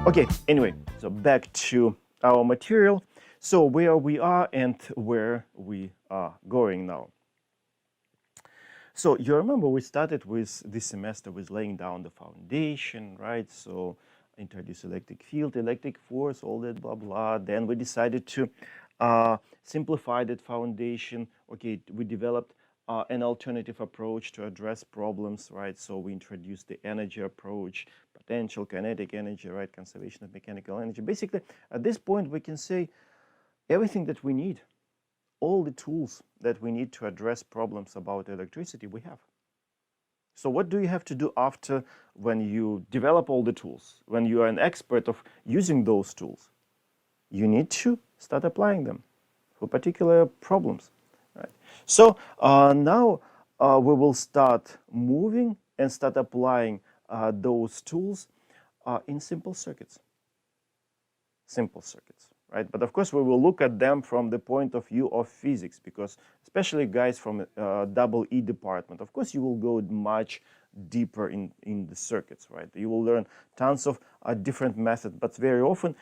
Okay, anyway, so back to our material. So where we are and where we are going now. So you remember we started with this semester with laying down the foundation, right? So introduce electric field, electric force, all that blah blah. Then we decided to simplify that foundation. Okay, we developed an alternative approach to address problems, right? So we introduced the energy approach, potential, kinetic energy, right? Conservation of mechanical energy. Basically, at this point, we can say everything that we need, all the tools that we need to address problems about electricity, we have. So what do you have to do after when you develop all the tools, when you are an expert of using those tools? You need to start applying them for particular problems. Right? So now we will start moving and start applying those tools in simple circuits. Simple circuits, right? But of course, we will look at them from the point of view of physics, because especially guys from double E department, of course, you will go much deeper in the circuits, right? You will learn tons of different methods, but very often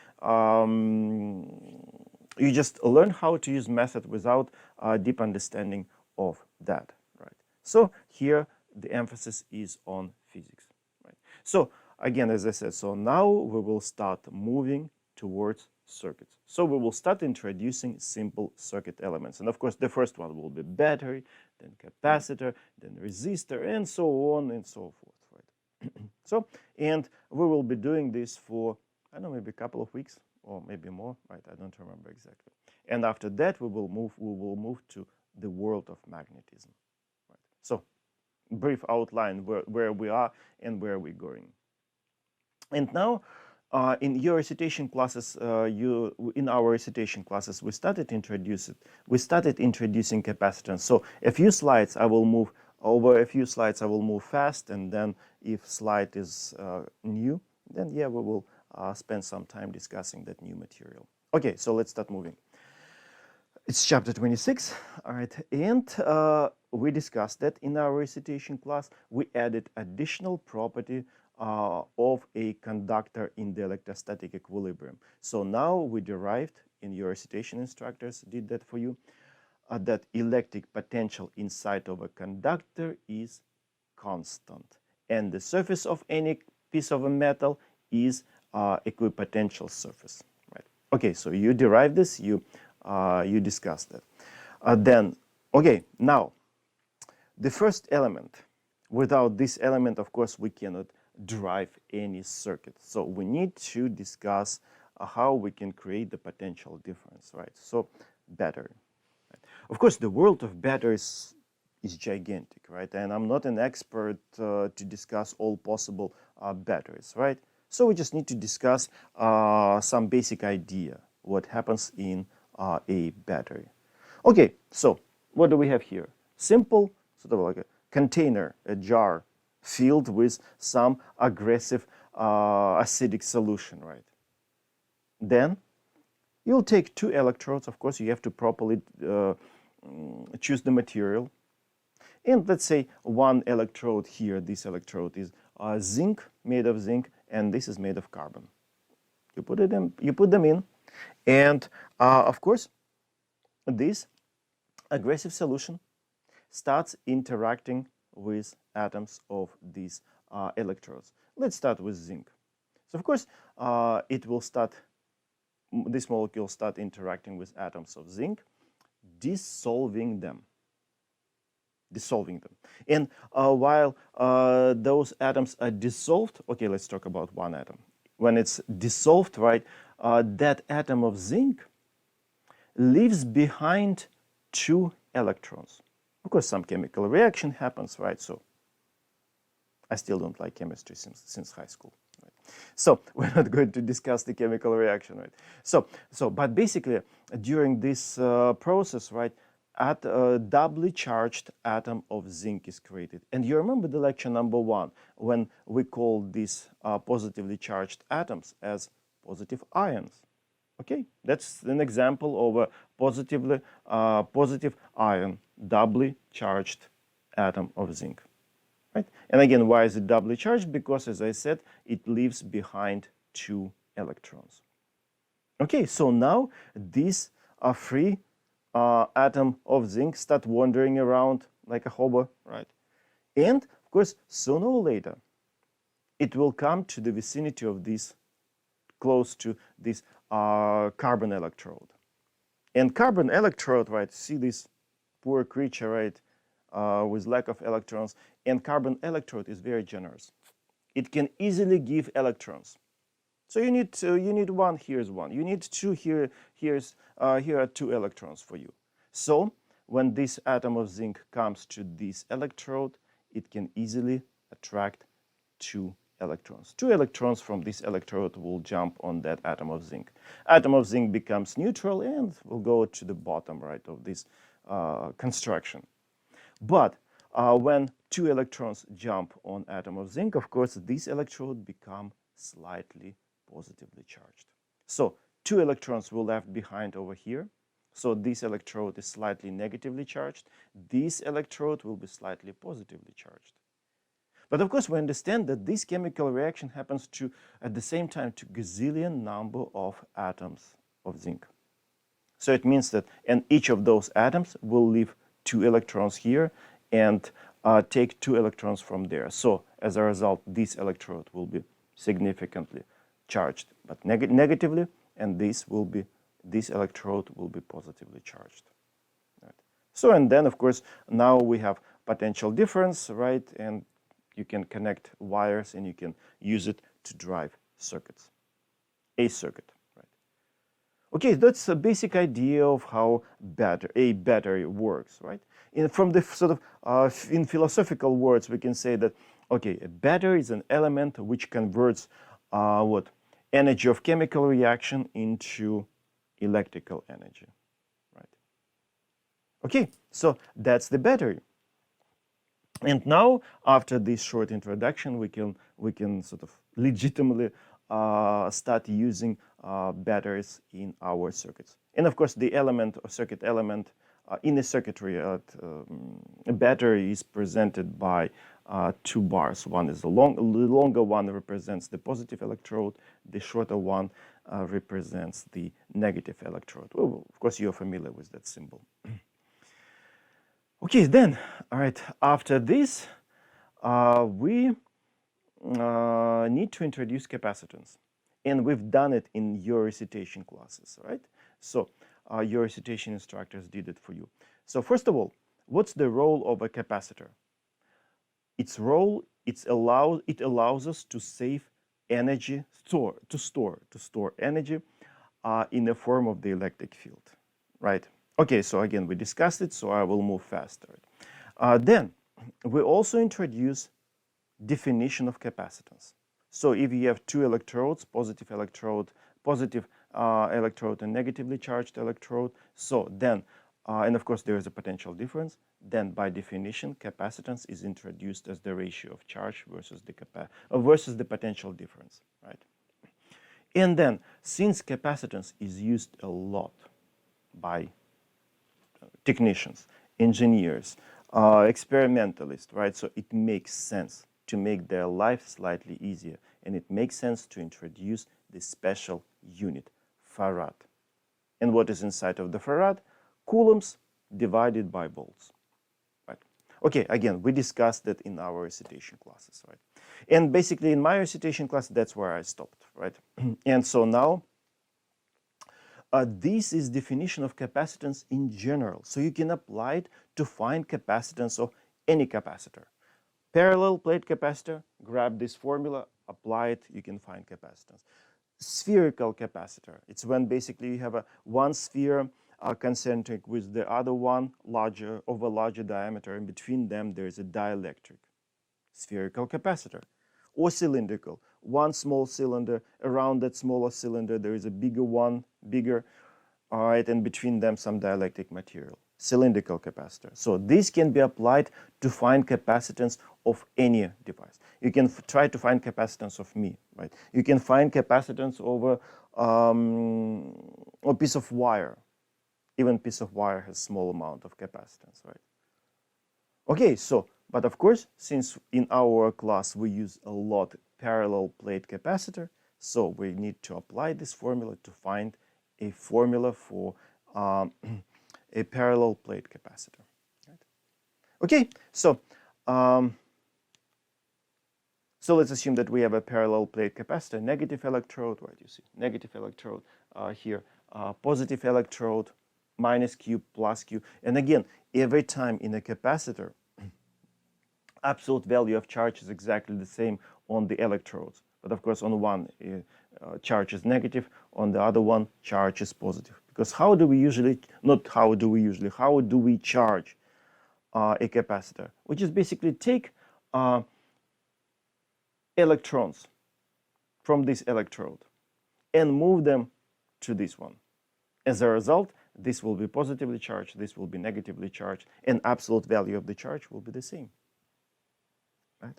you just learn how to use method without a deep understanding of that, right? So here the emphasis is on physics, right? So again, as I said, so now we will start moving towards circuits. So we will start introducing simple circuit elements. And of course, the first one will be battery, then capacitor, then resistor, and so on and so forth, right? So, and we will be doing this for, I don't know, maybe a couple of weeks or maybe more, right? I don't remember exactly. And after that, we will move to the world of magnetism, right? So, brief outline where we are and where we're going. And now, in your recitation classes, in our recitation classes, we started introducing capacitance. So a few slides I will move over. A few slides I will move fast, and then if slide is new, then yeah, we will spend some time discussing that new material. Okay, so let's start moving. It's chapter 26, all right, and we discussed that in our recitation class. We added additional property of a conductor in the electrostatic equilibrium. So now we derived, in your recitation instructors did that for you, that electric potential inside of a conductor is constant, and the surface of any piece of a metal is equipotential surface, right? Okay, so you derived this, you discussed that. Then, okay, now the first element. Without this element, of course, we cannot drive any circuit. So we need to discuss how we can create the potential difference, right? So battery. Right? Of course, the world of batteries is gigantic, right? And I'm not an expert to discuss all possible batteries, right? So we just need to discuss some basic idea what happens in a battery. Okay, so what do we have here? Simple, sort of like a container, a jar, filled with some aggressive acidic solution, right? Then you'll take two electrodes. Of course, you have to properly choose the material. And let's say one electrode here, this electrode is zinc, made of zinc, and this is made of carbon. You put them in, and of course, this aggressive solution starts interacting with atoms of these electrodes. Let's start with zinc. So of course, this molecule start interacting with atoms of zinc, dissolving them. And while those atoms are dissolved, okay, let's talk about one atom. When it's dissolved, right, that atom of zinc leaves behind two electrons. Of course, some chemical reaction happens, right? So I still don't like chemistry since high school. Right? So we're not going to discuss the chemical reaction, right? But basically, during this process, right, at a doubly charged atom of zinc is created. And you remember the lecture number 1 when we called these positively charged atoms as positive ions. Okay, that's an example of a positive ion, doubly charged atom of zinc. Right? And again, why is it doubly charged? Because, as I said, it leaves behind two electrons. Okay, so now this free atom of zinc start wandering around like a hobo, right? And of course, sooner or later, it will come to the vicinity of this, close to this carbon electrode. And carbon electrode, right, see this poor creature, right, with lack of electrons. And carbon electrode is very generous. It can easily give electrons. So you need one, here's one. You need two, here are two electrons for you. So when this atom of zinc comes to this electrode, it can easily attract two electrons. Two electrons from this electrode will jump on that atom of zinc. Atom of zinc becomes neutral and will go to the bottom, right, of this construction. But when two electrons jump on atom of zinc, of course, this electrode become slightly positively charged. So two electrons were left behind over here. So this electrode is slightly negatively charged. This electrode will be slightly positively charged. But of course, we understand that this chemical reaction happens to, at the same time, to gazillion number of atoms of zinc. So it means that, and each of those atoms will leave two electrons here and take two electrons from there. So as a result, this electrode will be significantly charged, but negatively, and this electrode will be positively charged. Right. So, and then of course, now we have potential difference, right? And you can connect wires and you can use it to drive circuits, a circuit, right? Okay, that's a basic idea of how a battery works, right? From the sort of, in philosophical words, we can say that, okay, a battery is an element which converts energy of chemical reaction into electrical energy, right? Okay, so that's the battery. And now, after this short introduction, we can sort of legitimately start using batteries in our circuits. And of course, the element or circuit element in the circuitry, a battery is presented by two bars. One is the longer one represents the positive electrode. The shorter one represents the negative electrode. Well, of course, you're familiar with that symbol. Okay, then, all right, after this, we need to introduce capacitance. And we've done it in your recitation classes, right? So your recitation instructors did it for you. So first of all, what's the role of a capacitor? Its role, it allows us to save energy, to store energy in the form of the electric field, right? Okay, so again, we discussed it, so I will move faster. Then we also introduce definition of capacitance. So if you have two electrodes, positive electrode and negatively charged electrode, so then, and of course there is a potential difference, then by definition, capacitance is introduced as the ratio of charge versus the potential difference, right? And then, since capacitance is used a lot by technicians, engineers, experimentalists, right? So it makes sense to make their life slightly easier, and it makes sense to introduce this special unit, farad. And what is inside of the farad? Coulombs divided by volts, right? Okay, again, we discussed that in our recitation classes, right? And basically in my recitation class, that's where I stopped, right? And so now, this is definition of capacitance in general. So you can apply it to find capacitance of any capacitor. Parallel plate capacitor, grab this formula, apply it, you can find capacitance. Spherical capacitor, it's when basically you have one sphere concentric with the other one of a larger diameter, and between them there is a dielectric. Spherical capacitor. Or cylindrical, one small cylinder, around that smaller cylinder there is a bigger one, all right, and between them some dielectric material. Cylindrical capacitor. So this can be applied to find capacitance of any device. You can try to find capacitance of me, right? You can find capacitance over a piece of wire. Even piece of wire has small amount of capacitance, right? Okay, so, but of course, since in our class we use a lot parallel plate capacitor, So we need to apply this formula to find a formula for a parallel plate capacitor. Right? Okay, so let's assume that we have a parallel plate capacitor, negative electrode, right? You see, negative electrode here, positive electrode, minus Q, plus Q. And again, every time in a capacitor, absolute value of charge is exactly the same on the electrodes. But of course, on one charge is negative, on the other one charge is positive. Because how do we charge a capacitor? We just basically take electrons from this electrode and move them to this one. As a result, this will be positively charged, this will be negatively charged, and absolute value of the charge will be the same. Right?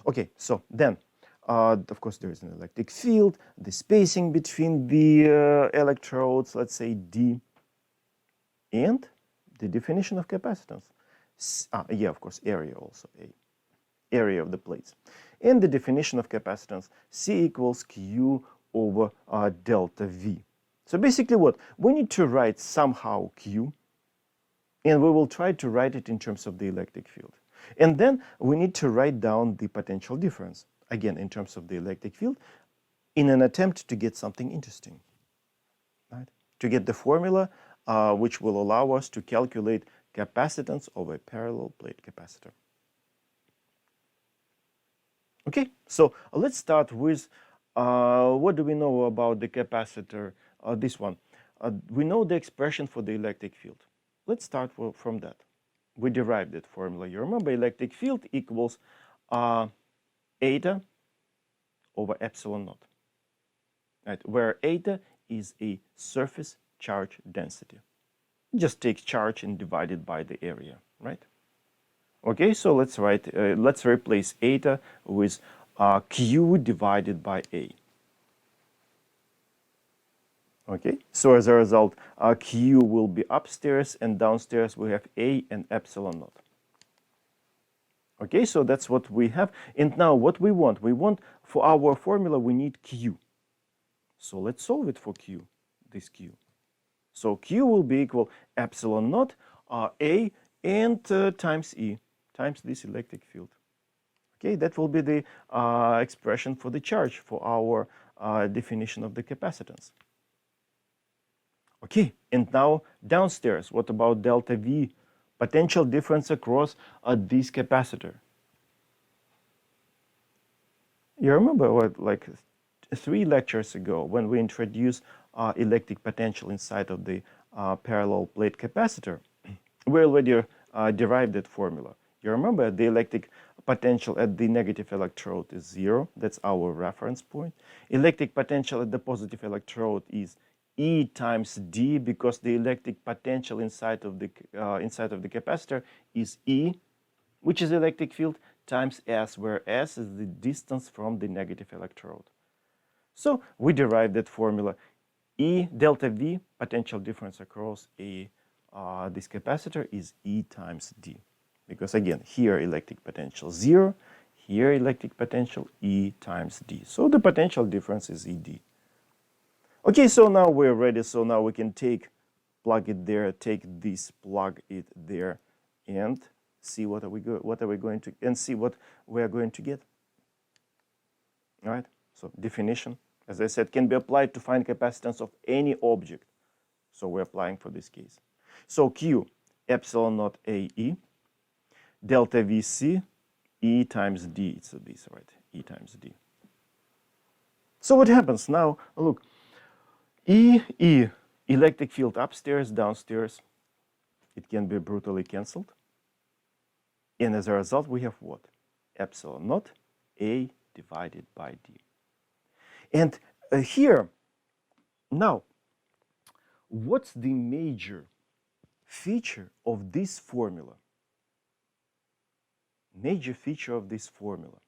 Okay, so then, of course, there is an electric field, the spacing between the electrodes, let's say D, and the definition of capacitance. Yeah, of course, area also, A. Area of the plates. And the definition of capacitance, C equals Q over delta V. So basically what? We need to write somehow Q, and we will try to write it in terms of the electric field. And then we need to write down the potential difference, again, in terms of the electric field, in an attempt to get something interesting, right? To get the formula which will allow us to calculate capacitance of a parallel plate capacitor. Okay, so let's start with what do we know about the capacitor, this one. We know the expression for the electric field. Let's start from that. We derived that formula. You remember electric field equals eta over epsilon naught, right? Where eta is a surface charge density. Just take charge and divide it by the area, right? Okay, so let's replace eta with Q divided by A. Okay, so as a result, Q will be upstairs, and downstairs we have A and epsilon naught. Okay, so that's what we have. And now what we want for our formula, we need Q. So let's solve it for Q, this Q. So Q will be equal epsilon naught A and times E, times this electric field. Okay, that will be the expression for the charge for our definition of the capacitance. Okay, and now downstairs, what about delta V, potential difference across this capacitor? You remember what, like 3 lectures ago, when we introduced electric potential inside of the parallel plate capacitor, we already derived that formula. You remember the electric potential at the negative electrode is 0. That's our reference point. Electric potential at the positive electrode is E times D, because the electric potential inside of the capacitor is E, which is electric field, times S, where S is the distance from the negative electrode. So we derived that formula. E delta V, potential difference across this capacitor, is E times D. Because again, here electric potential 0, here electric potential E times D. So the potential difference is ED. Okay, so now we're ready. So now we can plug it there, take this, plug it there, and see what are we going to, and see what we are going to get. All right. So definition, as I said, can be applied to find capacitance of any object. So we're applying for this case. So Q, epsilon naught AE, delta VC, E times D. It's this, right? E times D. So what happens now? Look, E, electric field upstairs, downstairs, it can be brutally cancelled. And as a result, we have what? Epsilon naught A divided by D. And here, now, what's the major feature of this formula? Major feature of this formula.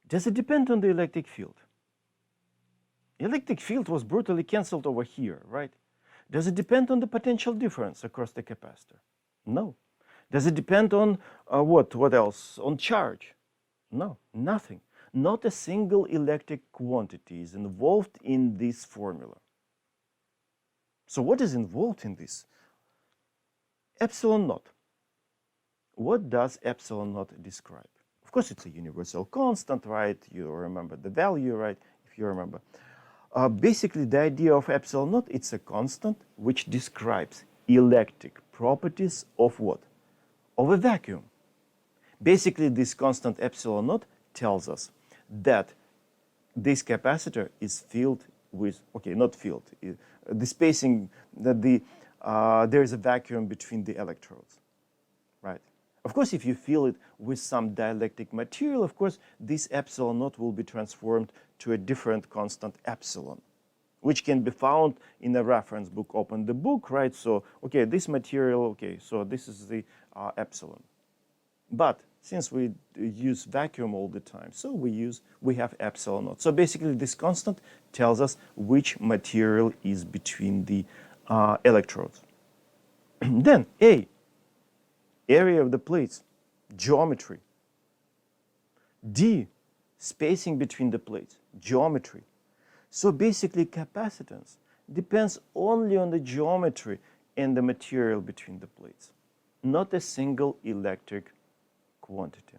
Does it depend on the electric field? Electric field was brutally cancelled over here, right? Does it depend on the potential difference across the capacitor? No. Does it depend on what else? On charge? No, nothing. Not a single electric quantity is involved in this formula. So what is involved in this? Epsilon naught. What does epsilon naught describe? Of course, it's a universal constant, right? You remember the value, right? If you remember. Basically, the idea of epsilon naught, it's a constant which describes electric properties of what? Of a vacuum. Basically, this constant epsilon naught tells us that this capacitor is filled with, okay, not filled, the spacing, that there is a vacuum between the electrodes, right? Of course, if you fill it with some dielectric material, of course, this epsilon naught will be transformed to a different constant epsilon, which can be found in a reference book. Open the book, right? So, okay, this material, okay, so this is the epsilon. But since we use vacuum all the time, so we have epsilon naught. So basically, this constant tells us which material is between the electrodes. Then A, area of the plates, geometry. D, spacing between the plates, geometry. So basically, capacitance depends only on the geometry and the material between the plates, not a single electric quantity.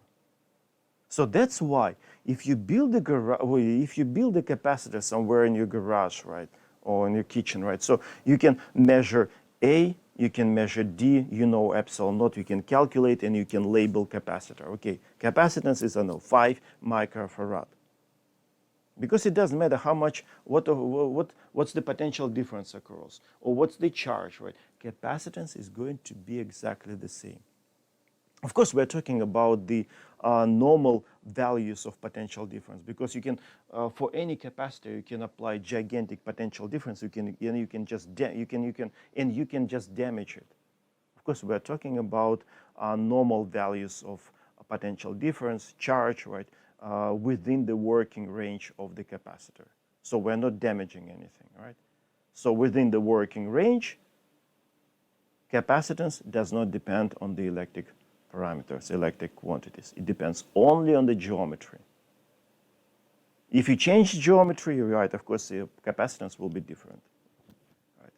So that's why if you build a capacitor somewhere in your garage, right, or in your kitchen, right, so you can measure A, you can measure D, you know epsilon naught, you can calculate and you can label capacitor. Okay, capacitance is, I know, 5 microfarad. Because it doesn't matter how much, what's the potential difference across, or what's the charge, right? Capacitance is going to be exactly the same. Of course, we're talking about the normal values of potential difference, because you can, for any capacitor, you can apply gigantic potential difference. You can just damage it. Of course, we're talking about normal values of potential difference, charge, right, within the working range of the capacitor. So we're not damaging anything, right? So within the working range, capacitance does not depend on the electric parameters, electric quantities. It depends only on the geometry. If you change geometry, right, of course, the capacitance will be different. Right?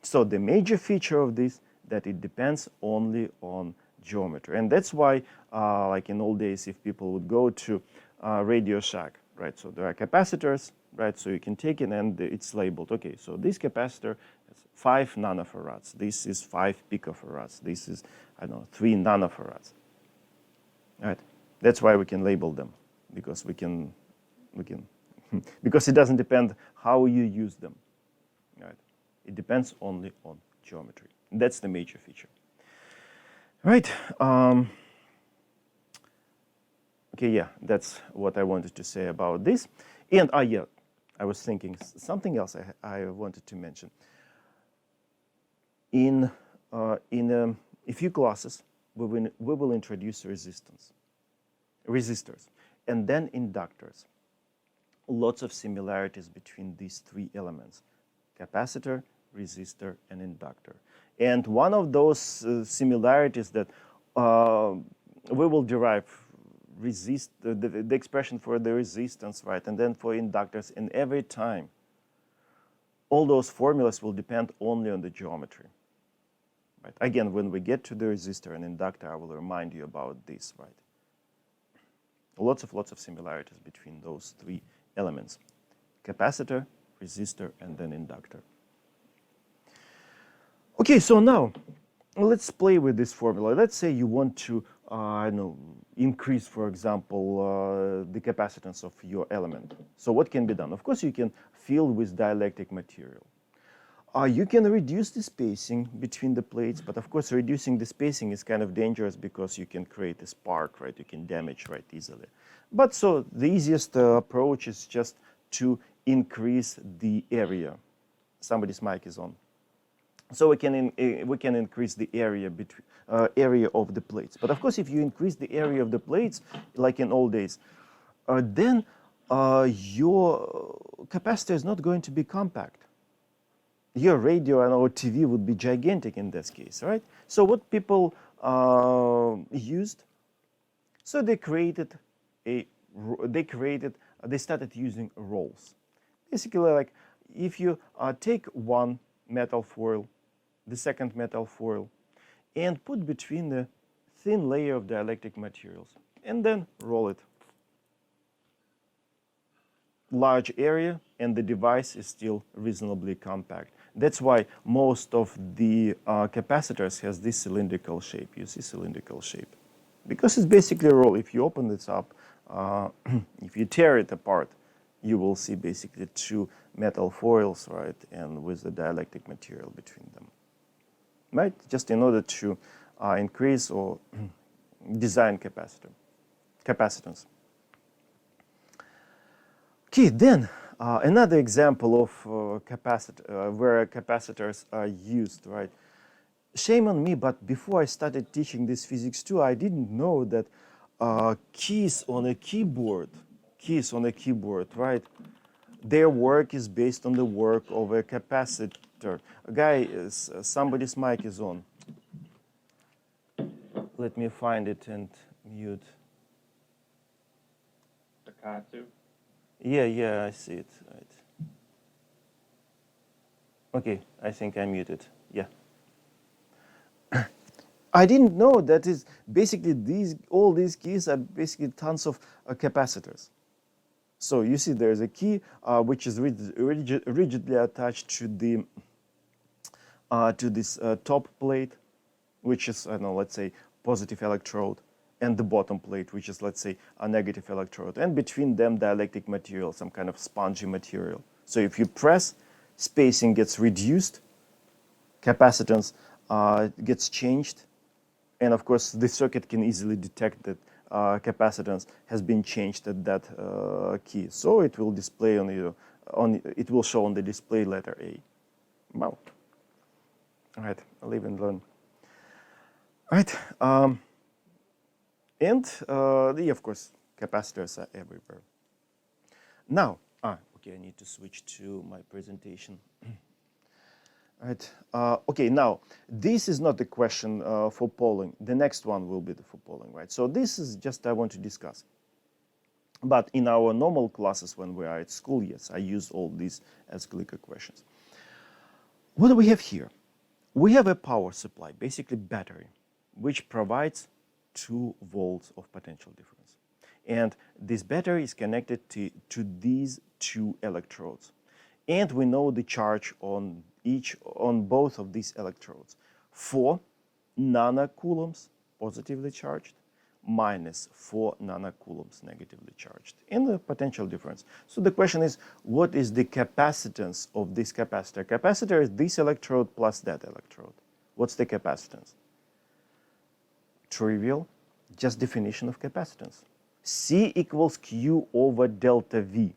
So the major feature of this, that it depends only on geometry. And that's why, like in old days, if people would go to Radio Shack, right, so there are capacitors, right, so you can take it and it's labeled, okay, so this capacitor is 5 nanofarads, this is 5 picofarads, this is, I don't know, 3 nanofarads, right? That's why we can label them, because because it doesn't depend how you use them, right? It depends only on geometry. That's the major feature. Right. Okay, yeah, that's what I wanted to say about this. And yeah, I was thinking something else I wanted to mention. In a few classes, we will introduce resistors, and then inductors. Lots of similarities between these 3 elements: capacitor, resistor, and inductor. And one of those similarities that we will derive the expression for the resistance, right, and then for inductors, and every time all those formulas will depend only on the geometry. Right? Again, when we get to the resistor and inductor, I will remind you about this, right? Lots of similarities between those 3 elements: capacitor, resistor, and then inductor. Okay, so now let's play with this formula. Let's say you want to, increase, for example, the capacitance of your element. So what can be done? Of course, you can fill with dielectric material. You can reduce the spacing between the plates, but of course, reducing the spacing is kind of dangerous because you can create a spark, right? You can damage, right, easily. But so the easiest approach is just to increase the area. Somebody's mic is on. So we can increase the area of the plates. But of course, if you increase the area of the plates, like in old days, then your capacitor is not going to be compact. Your radio or TV would be gigantic in this case, right? So what people used? So they created a they started using rolls. Basically, like if you take one metal foil, the second metal foil, and put between the thin layer of dielectric materials, and then roll it. Large area, and the device is still reasonably compact. That's why most of the capacitors has this cylindrical shape. You see cylindrical shape. Because it's basically a roll. If you open this up, if you tear it apart, you will see basically two metal foils, right, and with the dielectric material between them. Right? Just in order to increase or design capacitance. Okay, then another example of where capacitors are used, right? Shame on me, but before I started teaching this physics too, I didn't know that keys on a keyboard, right? Their work is based on the work of a capacitor. Guys, somebody's mic is on. Let me find it and mute. Akatsu? Yeah, I see it. Right. Okay, I think I muted. Yeah. I didn't know that is basically all these keys are basically tons of capacitors. So you see there's a key which is rigidly attached to the to this top plate, which is, I don't know, let's say positive electrode, and the bottom plate, which is, let's say, a negative electrode, and between them dielectric material, some kind of spongy material. So if you press, spacing gets reduced, capacitance gets changed, and of course the circuit can easily detect that capacitance has been changed at that key. So it will display it will show on the display letter A. Wow. All right, live and learn. All right. And of course, capacitors are everywhere. Now, okay, I need to switch to my presentation. All right. Okay, now, this is not the question for polling. The next one will be for polling, right? So this is just I want to discuss. But in our normal classes when we are at school, yes, I use all these as clicker questions. What do we have here? We have a power supply, basically battery, which provides 2 volts of potential difference. And this battery is connected to these 2 electrodes. And we know the charge on both of these electrodes. 4 nanocoulombs positively charged, minus 4 nanocoulombs negatively charged, and the potential difference. So the question is, what is the capacitance of this capacitor? Capacitor is this electrode plus that electrode. What's the capacitance? Trivial, just definition of capacitance. C equals Q over delta V.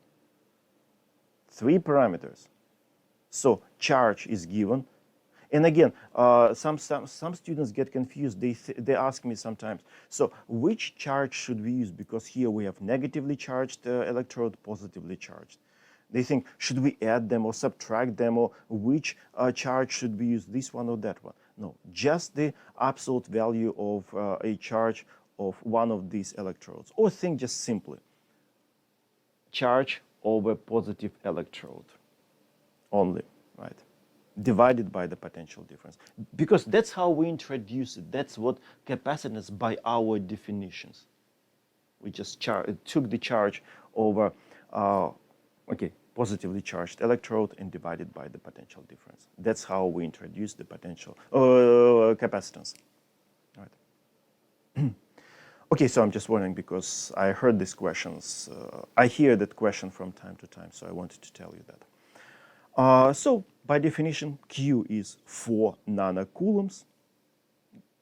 3 parameters. So charge is given. And again, some students get confused. They ask me sometimes, so which charge should we use? Because here we have negatively charged electrode, positively charged. They think, should we add them or subtract them, or which charge should we use, this one or that one? No, just the absolute value of a charge of one of these electrodes. Or think just simply, charge over positive electrode only, right? Divided by the potential difference. Because that's how we introduce it. That's what capacitance by our definitions. We just took the charge over, positively charged electrode and divided by the potential difference. That's how we introduce the potential capacitance. Right. Okay, so I'm just wondering because I heard these questions. I hear that question from time to time, so I wanted to tell you that. So by definition, Q is 4 nanocoulombs,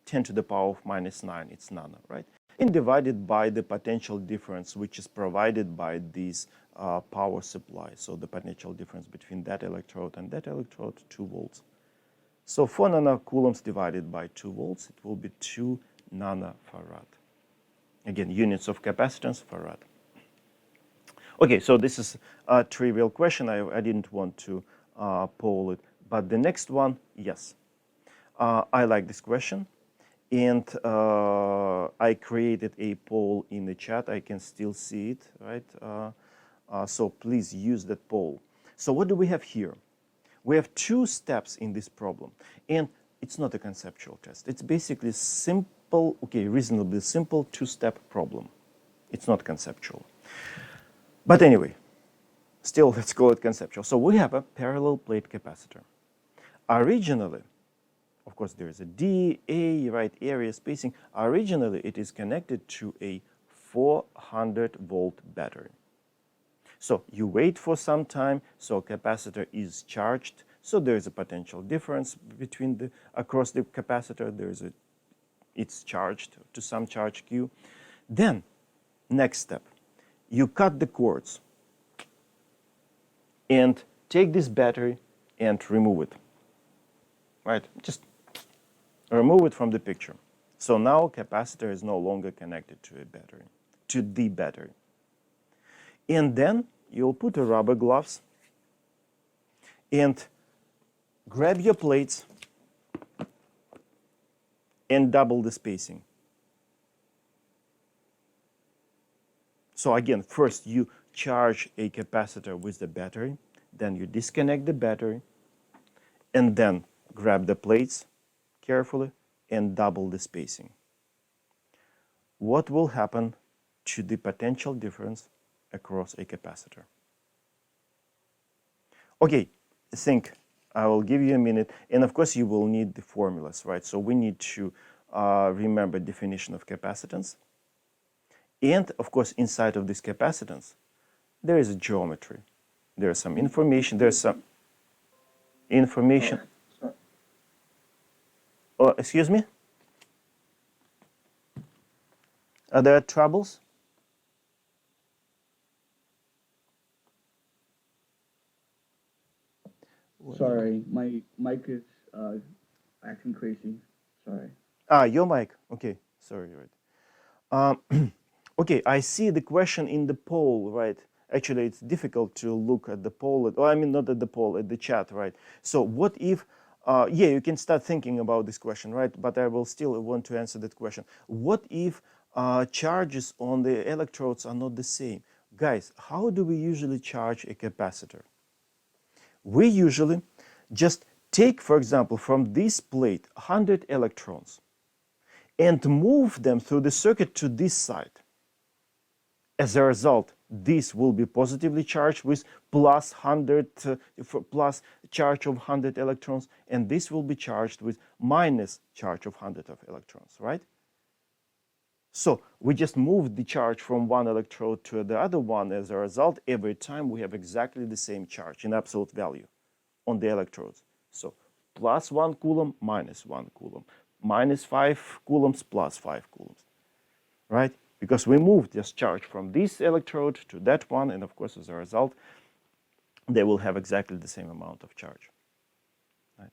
10 to the power of minus 9, it's nano, right? And divided by the potential difference, which is provided by this power supply. So the potential difference between that electrode and that electrode, 2 volts. So 4 nanocoulombs divided by 2 volts, it will be 2 nanofarad. Again, units of capacitance, farad. Okay, so this is a trivial question. I didn't want to poll it. But the next one, yes. I like this question. and I created a poll in the chat. I can still see it, right? So please use that poll. So what do we have here? We have two steps in this problem, and it's not a conceptual test. It's basically simple, okay, reasonably simple two-step problem. It's not conceptual. But anyway, still, let's call it conceptual. So we have a parallel plate capacitor. Originally, of course, there is a D, A, right, area spacing. Originally, it is connected to a 400-volt battery. So you wait for some time, so capacitor is charged. So there is a potential difference between across the capacitor. It's charged to some charge Q. Then, next step, you cut the cords and take this battery and remove it. Right? Just remove it from the picture. So now capacitor is no longer connected to a battery, to the battery. And then you'll put a rubber gloves and grab your plates and double the spacing. So again, first you charge a capacitor with the battery, then you disconnect the battery, and then grab the plates carefully and double the spacing. What will happen to the potential difference across a capacitor? Okay, think. I will give you a minute, and of course you will need the formulas, right? So we need to remember definition of capacitance, and of course inside of this capacitance there is a geometry. There's some information. There's some information. Oh, excuse me? Are there troubles? Sorry, my mic is acting crazy. Sorry. Your mic. Okay, sorry. Right. Okay, I see the question in the poll, right? Actually, it's difficult to look at the poll. I mean, not at the poll, at the chat, right? So what if, yeah, you can start thinking about this question, right? But I will still want to answer that question. What if charges on the electrodes are not the same? Guys, how do we usually charge a capacitor? We usually just take, for example, from this plate 100 electrons and move them through the circuit to this side. As a result, this will be positively charged with plus 100, plus charge of 100 electrons, and this will be charged with minus charge of 100 of electrons, right? So we just moved the charge from one electrode to the other one. As a result, every time we have exactly the same charge in absolute value on the electrodes. So plus 1 coulomb, minus 1 coulomb, minus 5 coulombs, plus 5 coulombs, right? Because we moved this charge from this electrode to that one, and of course, as a result, they will have exactly the same amount of charge, right?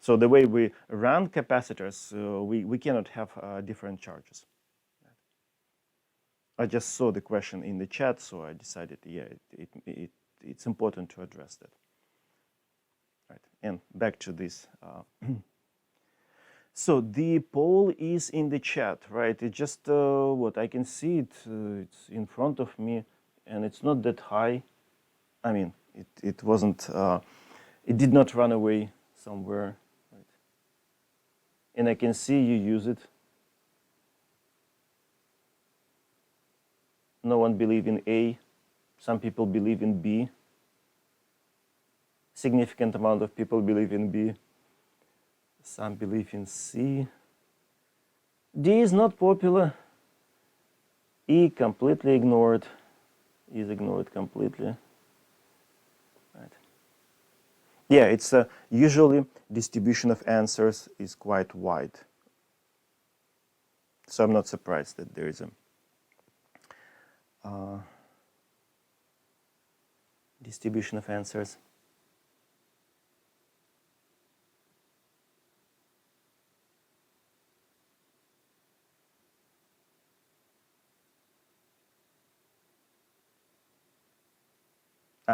So the way we run capacitors, we cannot have different charges. I just saw the question in the chat, so I decided, yeah, it's important to address that. Right, and back to this. So the poll is in the chat, right? It just what I can see it. It's in front of me, and it's not that high. I mean, it wasn't. It did not run away somewhere, right? And I can see you use it. No one believe in A. Some people believe in B. Significant amount of people believe in B. Some believe in C. D is not popular. E completely ignored. E is ignored completely. Right. Yeah, it's usually distribution of answers is quite wide. So I'm not surprised that there is a distribution of answers.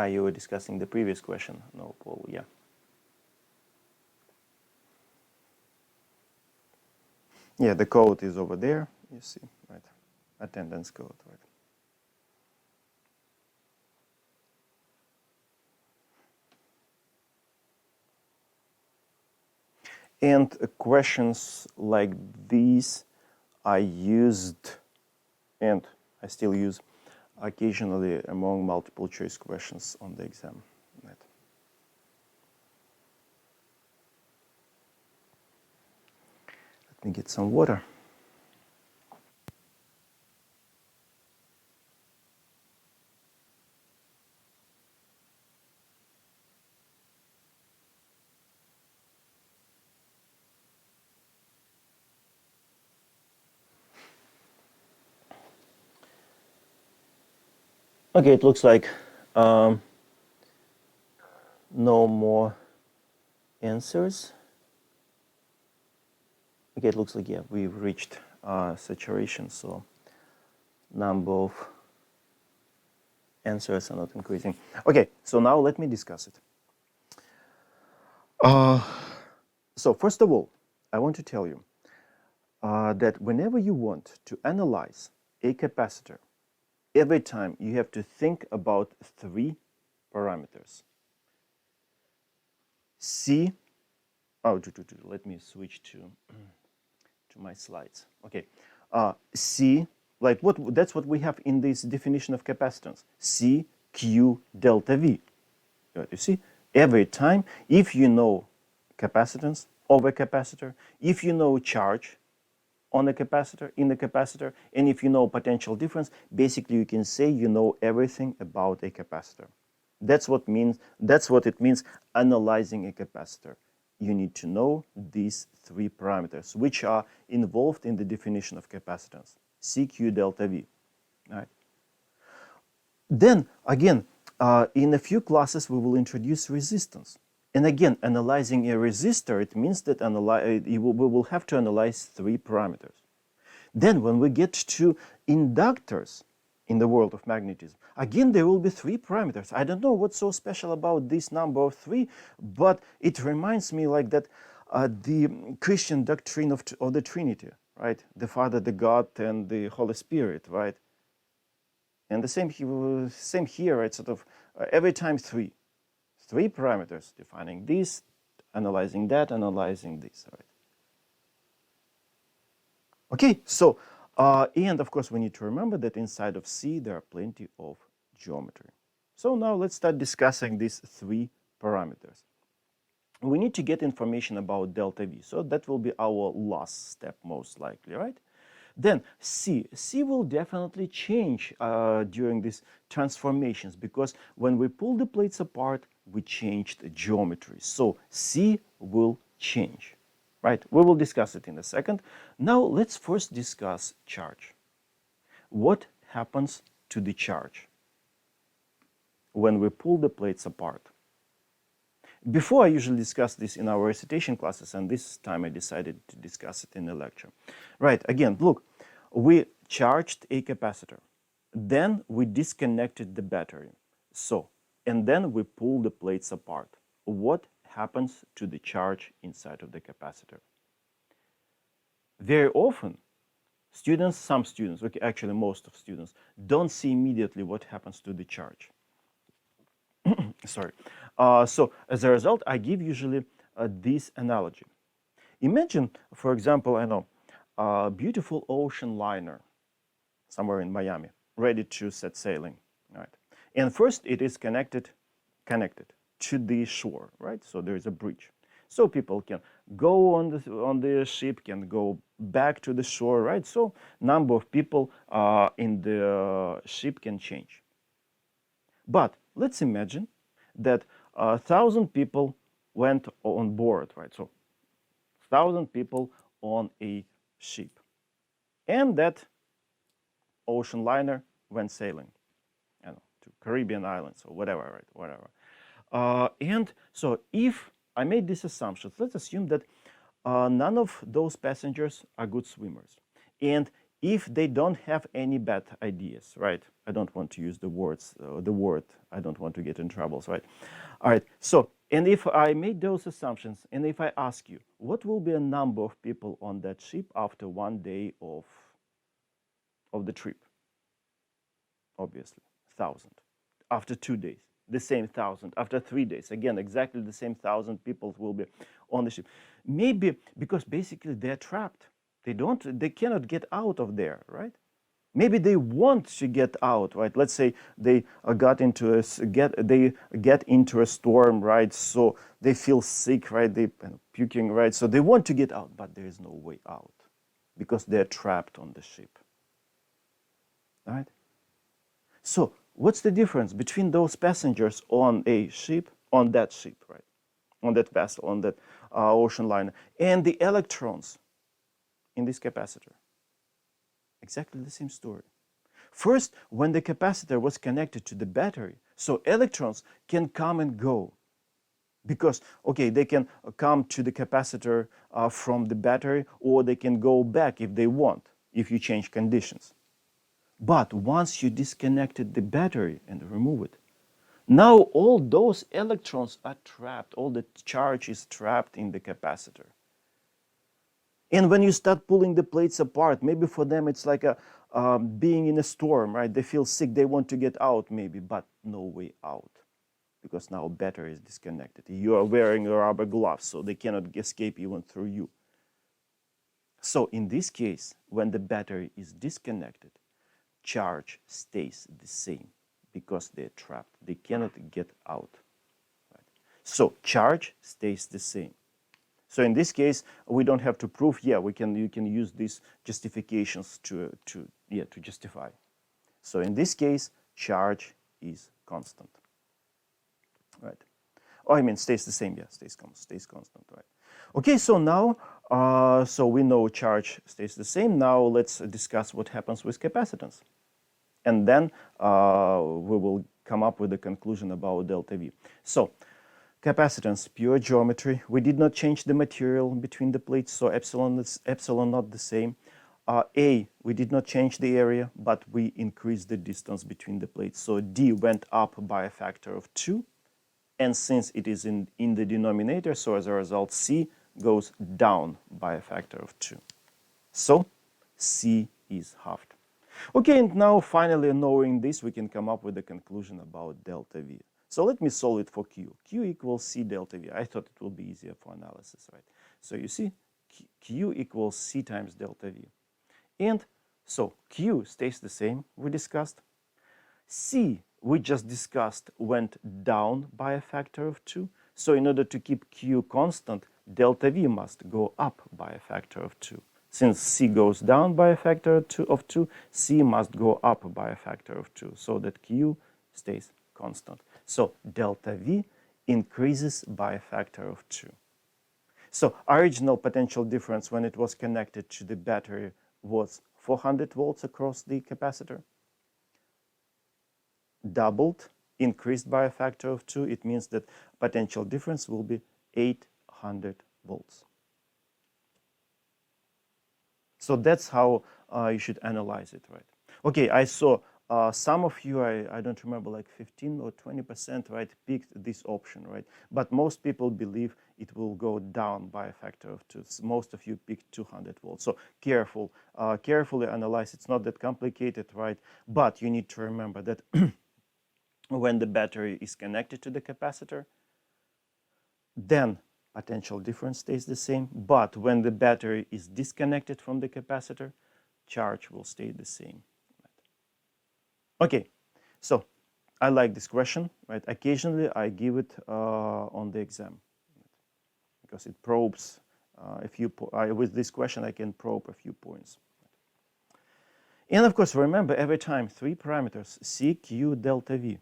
You were discussing the previous question. No, Paul, yeah. Yeah, the code is over there, you see, right? Attendance code, right? And questions like these I used, and I still use occasionally among multiple choice questions on the exam. Right. Let me get some water. Okay, it looks like no more answers. Okay, it looks like, yeah, we've reached saturation, so number of answers are not increasing. Okay, so now let me discuss it. So first of all, I want to tell you that whenever you want to analyze a capacitor, every time you have to think about three parameters. C, let me switch to my slides. Okay, C, like that's what we have in this definition of capacitance. C, Q, delta V. You see, every time, if you know capacitance of a capacitor, if you know charge on a capacitor, in a capacitor, and if you know potential difference, basically you can say you know everything about a capacitor. That's what it means analyzing a capacitor. You need to know these three parameters, which are involved in the definition of capacitance: C, Q, delta V. All right. Then again, in a few classes we will introduce resistance. And again, analyzing a resistor, it means that we will have to analyze three parameters. Then when we get to inductors in the world of magnetism, again there will be three parameters. I don't know what's so special about this number of three, but it reminds me like that the Christian doctrine of the Trinity, right? The Father, the God, and the Holy Spirit, right? And the same here, right? Sort of every time three parameters, defining this, analyzing that, analyzing this, right? Okay, so, and of course we need to remember that inside of C there are plenty of geometry. So now let's start discussing these three parameters. We need to get information about delta V, so that will be our last step most likely, right? Then C will definitely change during these transformations, because when we pull the plates apart, we changed the geometry. So C will change, right? We will discuss it in a second. Now let's first discuss charge. What happens to the charge when we pull the plates apart? Before, I usually discuss this in our recitation classes, and this time I decided to discuss it in a lecture. Right, again, look, we charged a capacitor. Then we disconnected the battery. So, and then we pull the plates apart. What happens to the charge inside of the capacitor? Very often, some students, okay, actually most of students, don't see immediately what happens to the charge. Sorry. So as a result, I give usually this analogy. Imagine, for example, I know, a beautiful ocean liner somewhere in Miami, ready to set sailing, right? And first it is connected to the shore, right? So there is a bridge. So people can go on the ship, can go back to the shore, right? So number of people in the ship can change. But let's imagine that 1,000 people went on board, right? So 1,000 people on a ship, and that ocean liner went sailing, I don't know, to Caribbean islands or whatever, right? Whatever. And so if I made these assumptions, let's assume that none of those passengers are good swimmers. And if they don't have any bad ideas, right? I don't want to use the word, I don't want to get in troubles, right? All right, so, and if I made those assumptions, and if I ask you, what will be a number of people on that ship after 1 day of the trip? Obviously, 1,000. After 2 days, the same 1,000. After 3 days, again, exactly the same 1,000 people will be on the ship. Maybe because basically they're trapped. They cannot get out of there, right? Maybe they want to get out, right? Let's say they get into a storm, right? So they feel sick, right? They puking, right? So they want to get out, but there is no way out because they're trapped on the ship, right? So what's the difference between those passengers on a ship, on that ship, right? On that vessel, on that ocean liner, and the electrons in this capacitor? Exactly the same story. First, when the capacitor was connected to the battery, so electrons can come and go because, okay, they can come to the capacitor from the battery, or they can go back if they want, if you change conditions. But once you disconnected the battery and remove it, now all those electrons are trapped, all the charge is trapped in the capacitor. And when you start pulling the plates apart, maybe for them it's like being in a storm, right? They feel sick, they want to get out maybe, but no way out because now battery is disconnected. You are wearing rubber gloves, so they cannot escape even through you. So in this case, when the battery is disconnected, charge stays the same because they're trapped. They cannot get out. Right? So charge stays the same. So in this case, we don't have to prove. Yeah, you can use these justifications to justify. So in this case, charge is constant. Right? Oh, I mean stays the same. Yeah, stays constant. Right? Okay. So now, so we know charge stays the same. Now let's discuss what happens with capacitance, and then we will come up with a conclusion about delta V. So. Capacitance, pure geometry. We did not change the material between the plates, so epsilon not the same. We did not change the area, but we increased the distance between the plates. So D went up by a factor of 2. And since it is in the denominator, so as a result, C goes down by a factor of 2. So C is halved. Okay, and now finally knowing this, we can come up with a conclusion about delta V. So let me solve it for Q. Q equals C delta V. I thought it will be easier for analysis, right? So you see, Q equals C times delta V. And so Q stays the same, we discussed. C, we just discussed, went down by a factor of 2. So in order to keep Q constant, delta V must go up by a factor of 2. Since C goes down by a factor of 2, C must go up by a factor of 2, so that Q stays constant. So delta V increases by a factor of 2. So original potential difference when it was connected to the battery was 400 volts across the capacitor. Doubled, increased by a factor of 2, it means that potential difference will be 800 volts. So that's how you should analyze it, right? Okay, I saw some of you, I don't remember, like 15 or 20%, right, picked this option, right? But most people believe it will go down by a factor of 2. Most of you picked 200 volts. So carefully analyze. It's not that complicated, right? But you need to remember that when the battery is connected to the capacitor, then potential difference stays the same. But when the battery is disconnected from the capacitor, charge will stay the same. Okay, so I like this question, right? Occasionally I give it on the exam because it probes with this question I can probe a few points. And of course, remember every time 3 parameters, C, Q, delta V.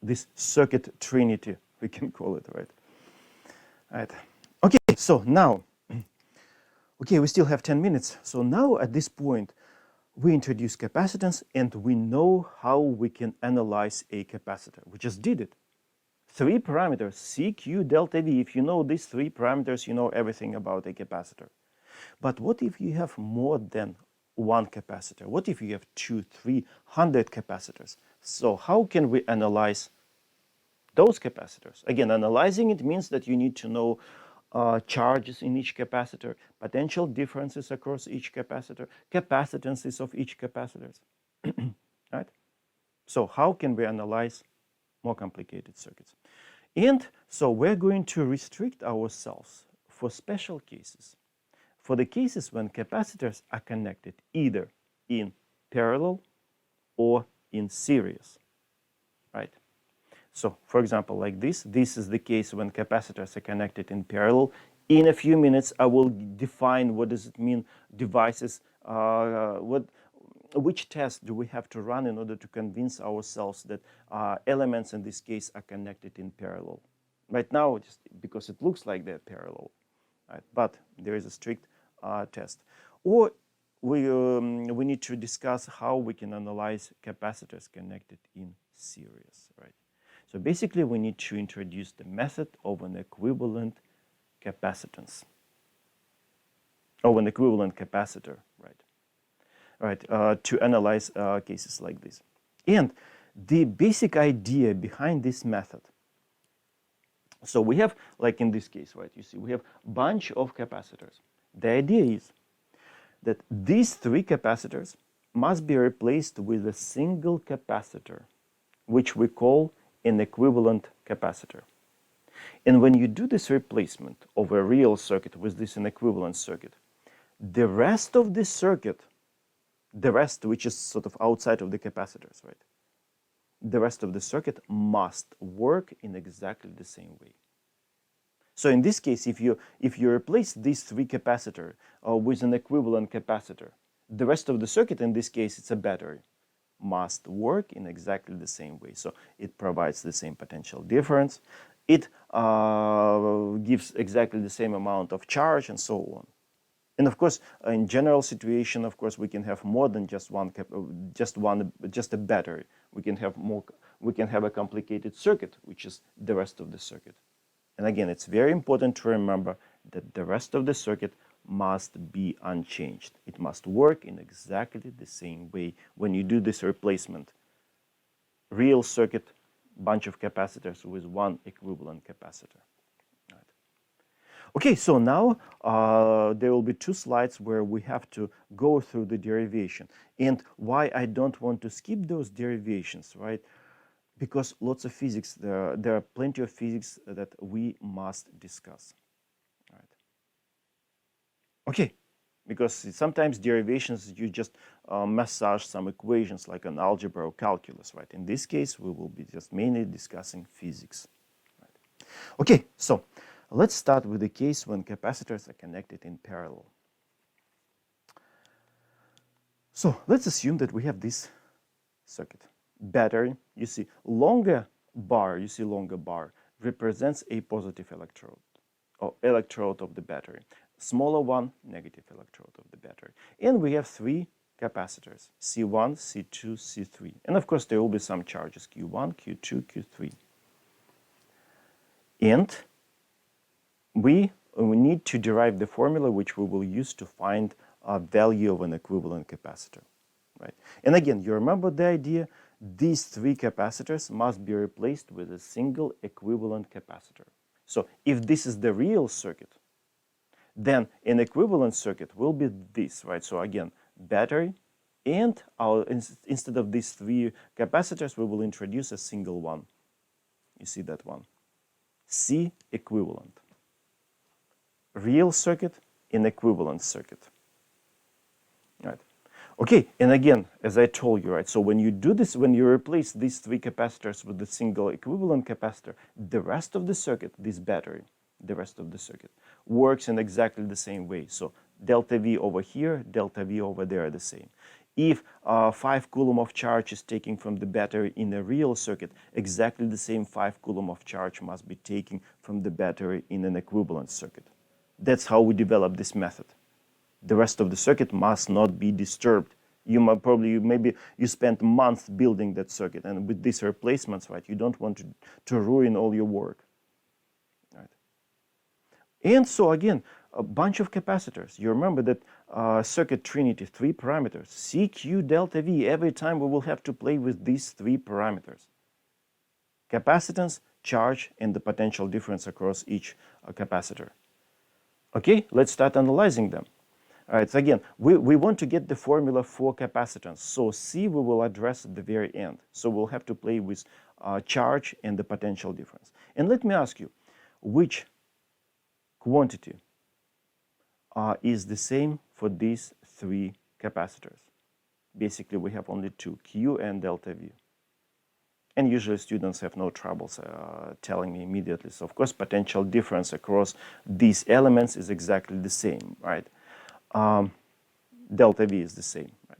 This circuit trinity, we can call it, right? Right. Okay, so now, okay, we still have 10 minutes. So now at this point, we introduce capacitance and we know how we can analyze a capacitor. We just did it. 3 parameters, C, Q, delta V. If you know these 3 parameters, you know everything about a capacitor. But what if you have more than one capacitor? What if you have 200, 300 capacitors? So how can we analyze those capacitors? Again, analyzing it means that you need to know charges in each capacitor, potential differences across each capacitor, capacitances of each capacitor, right? So how can we analyze more complicated circuits? And so we're going to restrict ourselves for special cases, for the cases when capacitors are connected either in parallel or in series, right? So, for example, like this is the case when capacitors are connected in parallel. In a few minutes, I will define what does it mean, devices, which test do we have to run in order to convince ourselves that elements in this case are connected in parallel. Right now, just because it looks like they're parallel, right? But there is a strict test. Or we need to discuss how we can analyze capacitors connected in series, right? So basically, we need to introduce the method of an equivalent capacitance, of an equivalent capacitor, right? Right, to analyze cases like this. And the basic idea behind this method, so we have, like in this case, right, you see, we have a bunch of capacitors. The idea is that these three capacitors must be replaced with a single capacitor, which we call an equivalent capacitor. And when you do this replacement of a real circuit with this an equivalent circuit, the rest of the circuit, the rest which is sort of outside of the capacitors, right? The rest of the circuit must work in exactly the same way. So in this case, if you replace these three capacitors with an equivalent capacitor, the rest of the circuit, in this case, it's a battery, must work in exactly the same way. So it provides the same potential difference. It gives exactly the same amount of charge and so on. And of course, in general situation, of course, we can have more than just a battery. We can have more. We can have a complicated circuit, which is the rest of the circuit. And again, it's very important to remember that the rest of the circuit must be unchanged. It must work in exactly the same way when you do this replacement. Real circuit, bunch of capacitors with one equivalent capacitor. Right. Okay, so now there will be two slides where we have to go through the derivation. And why I don't want to skip those derivations, right? Because lots of physics, there are plenty of physics that we must discuss. Right. Okay, because sometimes derivations, you just massage some equations like an algebra or calculus, right? In this case, we will be just mainly discussing physics. Right. Okay, so let's start with the case when capacitors are connected in parallel. So let's assume that we have this circuit. Battery, you see longer bar represents a positive electrode, or electrode of the battery. Smaller one, negative electrode of the battery. And we have three capacitors, C1, C2, C3. And of course, there will be some charges, Q1, Q2, Q3. And we need to derive the formula which we will use to find a value of an equivalent capacitor. Right? And again, you remember the idea, these three capacitors must be replaced with a single equivalent capacitor. So if this is the real circuit, then an equivalent circuit will be this, right? So again, battery, and instead of these three capacitors, we will introduce a single one. You see that one. C equivalent. Real circuit, an equivalent circuit. Right. Okay, and again, as I told you, right, so when you do this, when you replace these three capacitors with the single equivalent capacitor, the rest of the circuit, this battery, the rest of the circuit, works in exactly the same way. So delta V over here, delta V over there are the same. If 5 coulomb of charge is taken from the battery in a real circuit, exactly the same 5 coulomb of charge must be taken from the battery in an equivalent circuit. That's how we develop this method. The rest of the circuit must not be disturbed. Maybe you spent months building that circuit, and with these replacements, right, you don't want to ruin all your work. Right. And so again, a bunch of capacitors. You remember that circuit trinity, 3 parameters, C, Q, delta V. Every time we will have to play with these 3 parameters. Capacitance, charge, and the potential difference across each capacitor. Okay, let's start analyzing them. All right, so again, we want to get the formula for capacitance. So C we will address at the very end. So we'll have to play with charge and the potential difference. And let me ask you, which quantity is the same for these 3 capacitors? Basically, we have only 2, Q and delta V. And usually students have no troubles telling me immediately. So of course, potential difference across these elements is exactly the same, right? Delta V is the same, right?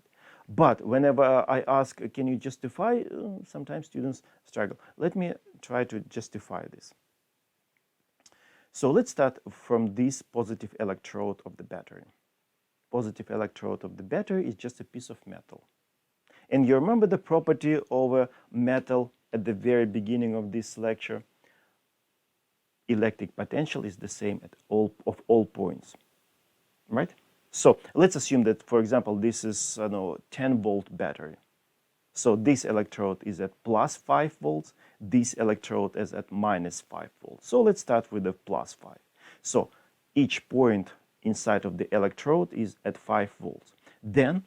But whenever I ask, can you justify? Sometimes students struggle. Let me try to justify this. So let's start from this positive electrode of the battery. Positive electrode of the battery is just a piece of metal. And you remember the property of a metal at the very beginning of this lecture? Electric potential is the same at all points, right? So let's assume that, for example, this is 10-volt battery. So this electrode is at plus 5 volts. This electrode is at minus 5 volts. So let's start with the plus 5. So each point inside of the electrode is at 5 volts. Then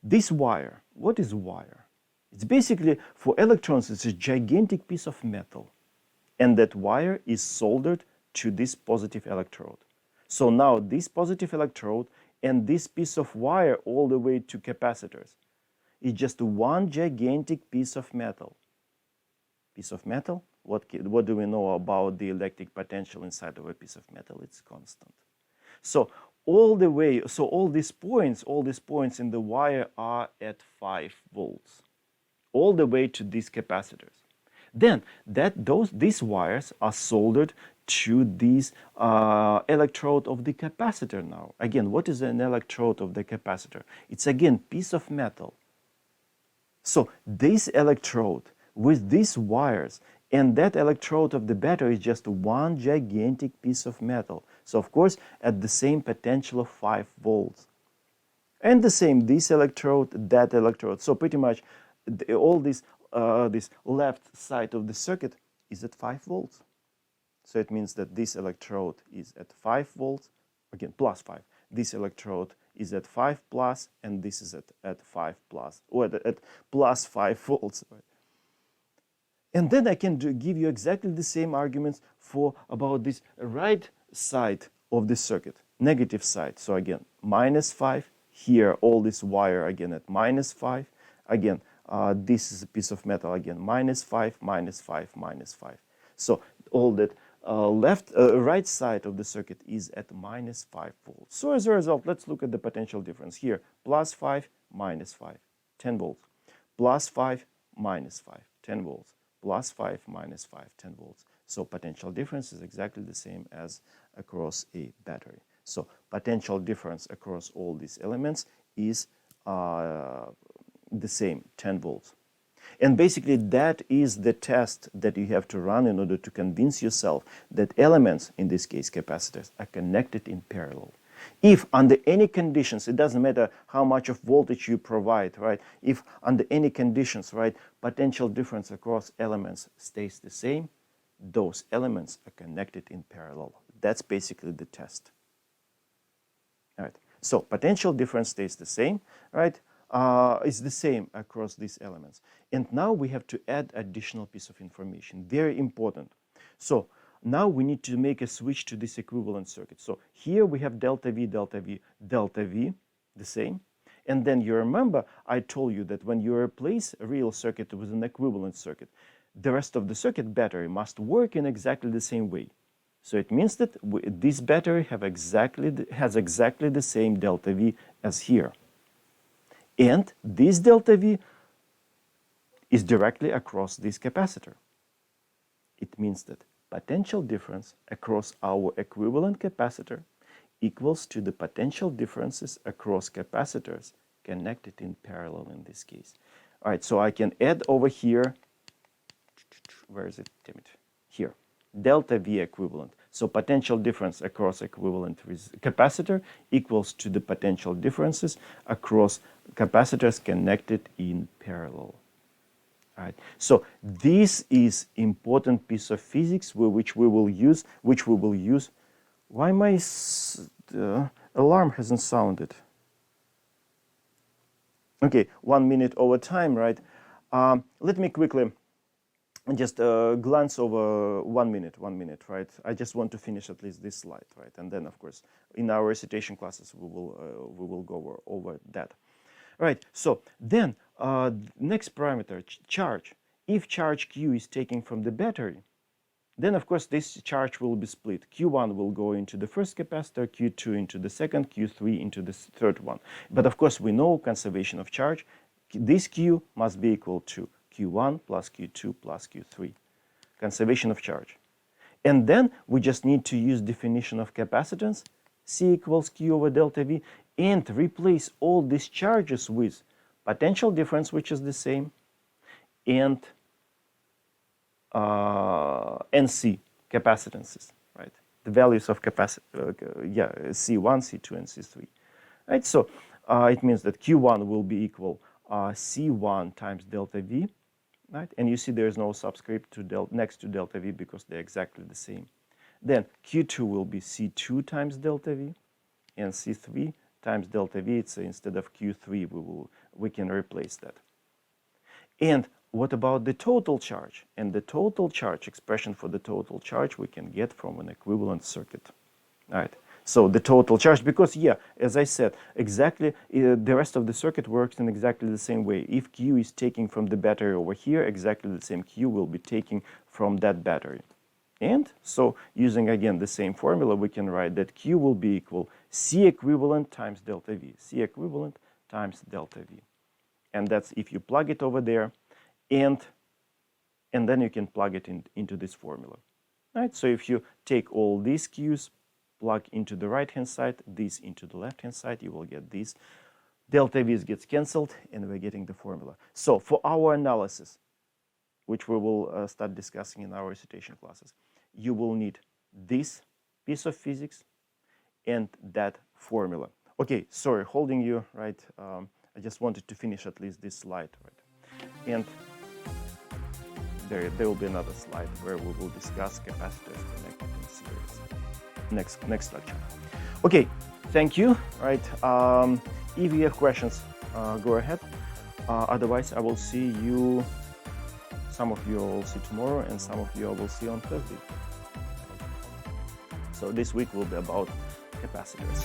this wire, what is wire? It's basically, for electrons, it's a gigantic piece of metal. And that wire is soldered to this positive electrode. So now this positive electrode and this piece of wire all the way to capacitors is just one gigantic piece of metal. Piece of metal? What do we know about the electric potential inside of a piece of metal? It's constant. So all the way, so all these points in the wire are at 5 volts, all the way to these capacitors. Then these wires are soldered to this electrode of the capacitor now. Again, what is an electrode of the capacitor? It's again piece of metal. So this electrode with these wires and that electrode of the battery is just one gigantic piece of metal. So of course at the same potential of 5 volts. And the same, this electrode, that electrode. So pretty much all this left side of the circuit is at 5 volts. So it means that this electrode is at 5 volts, again plus 5. This electrode is at 5 plus, and this is at 5 plus, or at plus 5 volts. Right? And then I can give you exactly the same arguments for about this right side of the circuit, negative side. So again, minus 5. Here, all this wire again at minus 5. Again, this is a piece of metal again, minus 5, minus 5, minus 5. So all that right side of the circuit is at minus 5 volts. So as a result, let's look at the potential difference here. Plus 5, minus 5, 10 volts. Plus 5, minus 5, 10 volts. Plus 5, minus 5, 10 volts. So potential difference is exactly the same as across a battery. So potential difference across all these elements is the same, 10 volts. And basically that is the test that you have to run in order to convince yourself that elements, in this case capacitors, are connected in parallel. If under any conditions, it doesn't matter how much of voltage you provide, right? If under any conditions, right, potential difference across elements stays the same, those elements are connected in parallel. That's basically the test. All right. So potential difference stays the same, right? Is the same across these elements. And now we have to add additional piece of information, very important. So now we need to make a switch to this equivalent circuit. So here we have delta V, delta V, delta V, the same. And then you remember I told you that when you replace a real circuit with an equivalent circuit, the rest of the circuit battery must work in exactly the same way. So it means that this battery has exactly the same delta V as here. And this delta V is directly across this capacitor. It means that potential difference across our equivalent capacitor equals to the potential differences across capacitors connected in parallel in this case. All right, so I can add over here, where is it? Damn it. Here, delta V equivalent. So potential difference across equivalent capacitor equals to the potential differences across capacitors connected in parallel. All right. So this is important piece of physics which we will use. Why my alarm hasn't sounded? Okay, 1 minute over time, right? Let me quickly just glance over 1 minute, right? I just want to finish at least this slide, right? And then, of course, in our recitation classes, we will go over that. All right, so then next parameter, charge. If charge Q is taken from the battery, then of course this charge will be split. Q1 will go into the first capacitor, Q2 into the second, Q3 into the third one. But of course we know conservation of charge. This Q must be equal to Q1 plus Q2 plus Q3. Conservation of charge. And then we just need to use definition of capacitance, C equals Q over delta V, and replace all these charges with potential difference, which is the same, and NC capacitances, right? The values of C1, C2, and C3, right? So it means that Q1 will be equal C1 times delta V, right? And you see there is no subscript next to delta V because they're exactly the same. Then Q2 will be C2 times delta V, and C3 times delta V. It's instead of Q3, we can replace that. And what about the total charge? And the total charge, expression for the total charge, we can get from an equivalent circuit. All right. So the total charge, because yeah, as I said, exactly the rest of the circuit works in exactly the same way. If Q is taken from the battery over here, exactly the same Q will be taken from that battery. And so using again the same formula, we can write that Q will be equal C equivalent times delta V. C equivalent times delta V. And that's if you plug it over there, and then you can plug it into this formula. Right? So if you take all these Q's, plug into the right-hand side, this into the left-hand side, you will get this. Delta V's gets cancelled, and we're getting the formula. So for our analysis, which we will start discussing in our recitation classes, you will need this piece of physics and that formula. Okay, sorry, holding you, right? I just wanted to finish at least this slide, right? And there will be another slide where we will discuss capacitors connected in series. Next lecture. Okay, thank you. Right. If you have questions, go ahead. Otherwise, I will see you. Some of you I will see tomorrow, and some of you I will see on Thursday. So this week will be about capacitors.